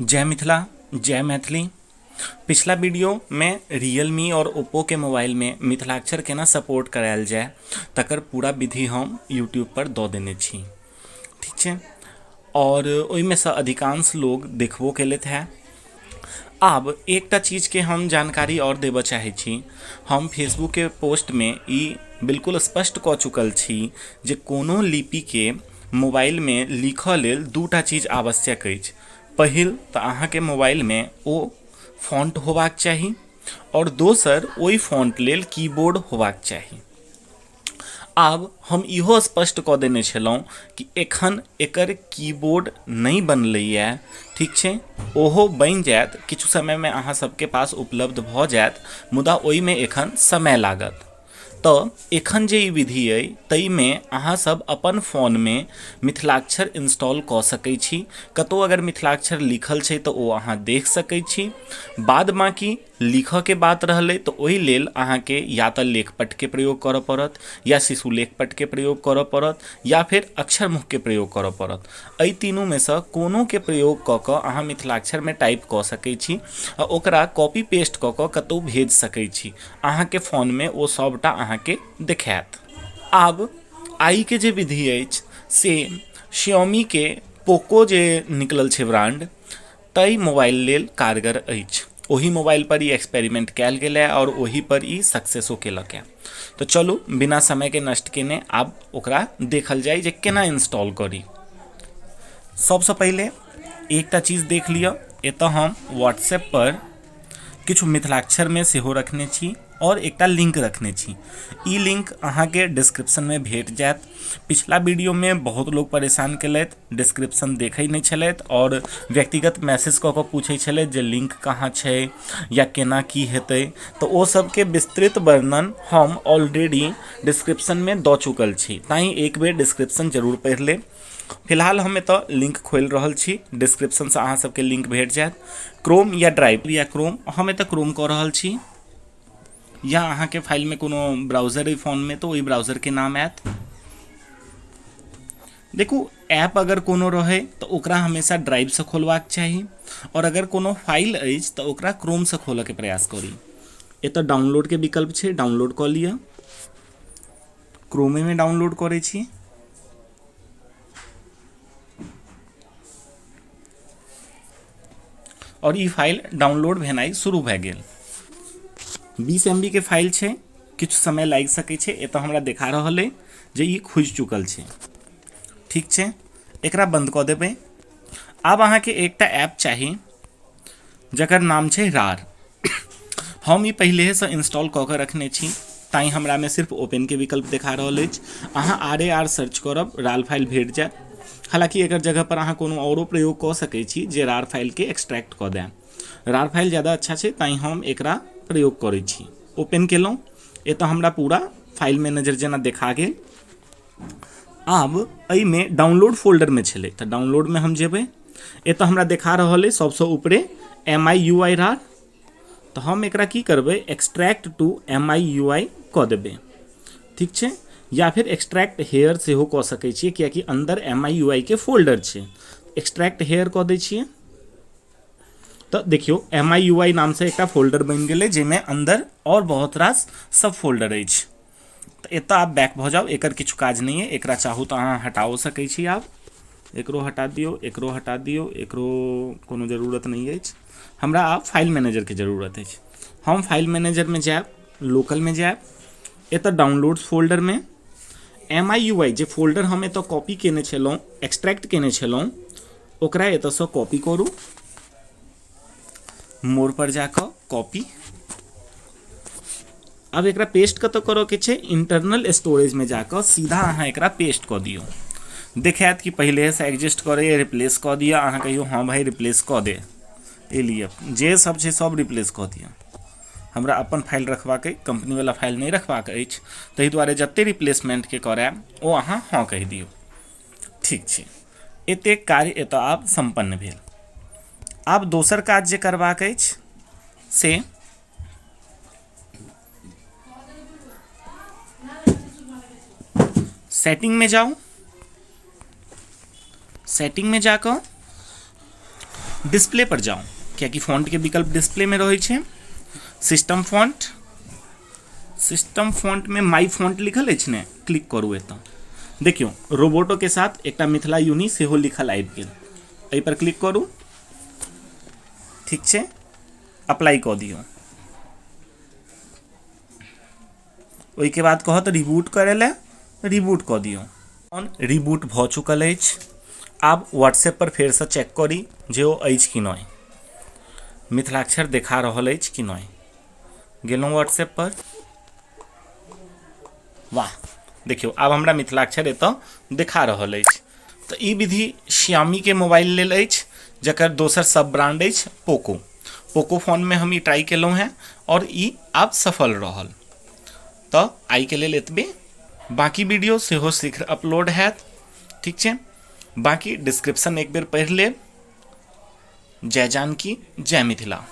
जय मिथिला, जय मैथिली। पिछला वीडियो में रियलमी और ओप्पो के मोबाइल में मिथिलाक्षर केना सपोर्ट करायल जाए तकर पूरा विधि हम यूट्यूब पर दऽ देने छी, ठीक छै। और ओहिमे से अधिकांश लोग देखबो केलथि है। आब एकटा चीज के हम जानकारी और देबऽ चाहै छी। हम फेसबुक के पोस्ट में ई बिल्कुल स्पष्ट कऽ चुकल छी जे कोनो लिपि के मोबाइल में लिखऽ लेल दूटा चीज आवश्यक अछि। पहिल तऽ अहाँके मोबाइल में ओ फॉन्ट होबाक चाही और दोसर ओहि फॉन्ट लेल कीबोर्ड होबाक चाही। आब हम इहो स्पष्ट कऽ देने छलहुँ कि एखन एकर कीबोर्ड नहीं बनलैए, ठीक छै। ओहो बनि जायत, किछु समय में अहाँ सबके पास उपलब्ध भऽ जायत, मुदा ओहिमे एखन समय लागत। तऽ एखन जे ई विधि अइ ताहिमे अहाँ सब अपन फोन में मिथिलाक्षर इंस्टॉल कऽ सकै छी। कतौ अगर मिथिलाक्षर लिखल छै तऽ ओ अहाँ देख सकै छी। बाद बाकी लिखऽ के बात रहलै तऽ ओहि लेल अहाँके या तऽ लेखपट के प्रयोग करऽ पड़त, या शिशु लेखपट के प्रयोग करऽ पड़त, या फिर अक्षर मुख के प्रयोग करऽ पड़त। एहि तीनू में से कोनो के प्रयोग कऽ कऽ अहाँ मिथिलाक्षर में टाइप कऽ सकै छी आ ओकरा कॉपी पेस्ट कऽ कऽ कतौ भेज सकै छी। अहाँके फोन में ओ सबटा अहाँके देखायत। आब आई के जे विधि अछि से Xiaomi के पोको जे निकलल छै ब्रांड, ताहि मोबाइल लेल कारगर अछि। ओही मोबाइल पर ई एक्सपेरिमेंट कयल गेल है और ओही पर ई सक्सेसो केलक है। तो चलू बिना समय के नष्ट केने आब ओकरा देखल जाय जे केना इंस्टॉल करी। सबसे पहले एकटा चीज देख लिया, एतऽ हम व्हाट्सएप पर किछु मिथिलाक्षर में सेहो रखने छी और एकटा लिंक रखने छी। ई लिंक अहाँके डिस्क्रिप्शन में भेट जायत। पिछला वीडियो में बहुत लोग परेशान केलथि, डिस्क्रिप्शन देखै नहीं छलथि और व्यक्तिगत मैसेज कऽ कऽ पूछै छलथि जे लिंक कहाँ छै या केना की हेतै। तो ओ सबके विस्तृत वर्णन हम ऑलरेडी डिस्क्रिप्शन में दऽ चुकल छी, ताहि एक बेर डिस्क्रिप्शन जरूर पढ़ि लेब। फिलहाल हम एतऽ लिंक खोलि रहल छी, डिस्क्रिप्शन से अहाँ सबके लिंक भेट जायत। क्रोम या ड्राइव या क्रोम, हम एतऽ क्रोम कऽ रहल छी। या अहाँ के फाइल में कोनो ब्राउजर है फोन में तो वही ब्राउजर के नाम आयत। देखू, ऐप अगर कोनो रहे तो ओकरा हमेशा ड्राइव से खोलवाक चाही, और अगर कोनो फाइल अछि तो ओकरा क्रोम से खोलऽ के प्रयास करी। एतऽ डाउनलोड के विकल्प छै, डाउनलोड कऽ लिअ। क्रोमे में डाउनलोड करै छी। और ई फाइल डाउनलोड भेनाइ शुरू भए गेल। 20 MB के फाइल छै, किछु समय लागि सकै छै। एतऽ हमरा देखा रहल है जे ई खुजि चुकल छै, ठीक छै। एकरा बंद कऽ देबै। आब अहाँके एकटा ऐप चाही जकर नाम छै रार। हम ई पहले से इंस्टॉल कऽ के रखने छी, ताई हमरा में सिर्फ ओपन के विकल्प देखा रहल अछि। अहाँ RAR सर्च करब, रार फाइल भेट जायत। हालांकि एकर जगह पर अहाँ कोनो औरो प्रयोग कऽ सकै छी जे रार फाइल के एक्सट्रैक्ट कऽ दें। रार फाइल ज़्यादा अच्छा छै, ताई हम एकरा प्रयोग करै छी। ओपन केलहुँ, एतऽ हमरा पूरा फाइल मैनेजर जेना देखा गेल। आब एहि में डाउनलोड फोल्डर में छलै तऽ डाउनलोड में हम जेबै। एतऽ हमरा देखा रहल है सबसे ऊपरे MIUI रार। तो हम एकरा की करबै, एक्सट्रैक्ट टू MIUI कऽ देबै, ठीक छै। या फिर एक्सट्रैक्ट हेयर सेहो कऽ सकै छियै, कियाकि अंदर MIUI के फोल्डर छै। एक्सट्रैक्ट हेयर कऽ दै छियै। तो देखियो MIUI नाम से एक फोल्डर बन गए जिसमें अंदर और बहुत रास सब फोल्डर अछि। तो एतऽ आप बैक भऽ जाओ, एकर किछु काज नहीं है। एकरा चाहू तो अहाँ हटाओ सकै छी। आप एकरो हटा दियो, एकरो हटा दियो, एकरो कोनो जरूरत नहीं अछि। हमरा आब फाइल मैनेजर के जरूरत अछि। हम फाइल मैनेजर में जाएब, लोकल में जाएब। एतऽ डाउनलोड्स फोल्डर में MIUI जे फोल्डर हम एतऽ कॉपी केने छलहुँ, एक्सट्रैक्ट केने छलहुँ, ओकरा एतऽ सँ कॉपी करू। मोर पर जाकर कॉपी। अब एकरा पेस्ट कतऽ करऽ के छै, इंटरनल स्टोरेज में जाकर सीधा अहाँ एकरा पेस्ट कऽ दियौ। देखायत कि पहले से एग्जिस्ट करे, रिप्लेस कऽ दिया। अहाँ कहियो हाँ भाई रिप्लेस कऽ दे, ए लिए जे सब छै सब रिप्लेस कऽ दिया। हमरा अपन फाइल रखबाक अइ, कंपनी वाला फाइल नहीं रखबाक अछि, ताहि दुआरे जते रिप्लेसमेंट के करायब ओ अहाँ हाँ कहि दियौ, ठीक छै। एतेक कार्य एतऽ आब संपन्न भेल। आब दोसर काज जे करबाक अछि से सेटिंग में जाओ। सेटिंग में जाकर डिस्प्ले पर जाऊँ कियाकि फॉन्ट के विकल्प डिस्प्ले में रहे छे। सिस्टम फॉन्ट में माई फॉन्ट लिखल अछि ने, क्लिक करू एतऽ देखियो रोबोटो के साथ एक मिथिला यूनि सेहो लिखल आबि गेल। एहि पर क्लिक करू, ठीक छै, अप्लाई कऽ दियौ। ओहिके बाद कहत रिबूट करे ले, रिबूट कऽ दियौ। रिबूट भऽ चुकल अछि। आब व्हाट्सएप पर फेर से चेक करी जे ओ अछि कि नहि, मिथिलाक्षर देखा रहल अछि कि नहि। गेलहुँ व्हाट्सएप पर, वाह देखियो आब हमरा मिथिलाक्षर एतऽ देखा रहल अछि। तऽ ई विधि श्यामी के मोबाइल लेल अछि जकर दोसर सब ब्रांड अछि पोको फोन में हम ई ट्राई केलहुँ हैं और ई आब सफल रहल। तऽ आई के लेल एतबे, बाकी वीडियो सेहो शीघ्र अपलोड हैत, ठीक छै। बाकी डिस्क्रिप्शन एक बेर पढ़ि लेब। जय जानकी जय मिथिला।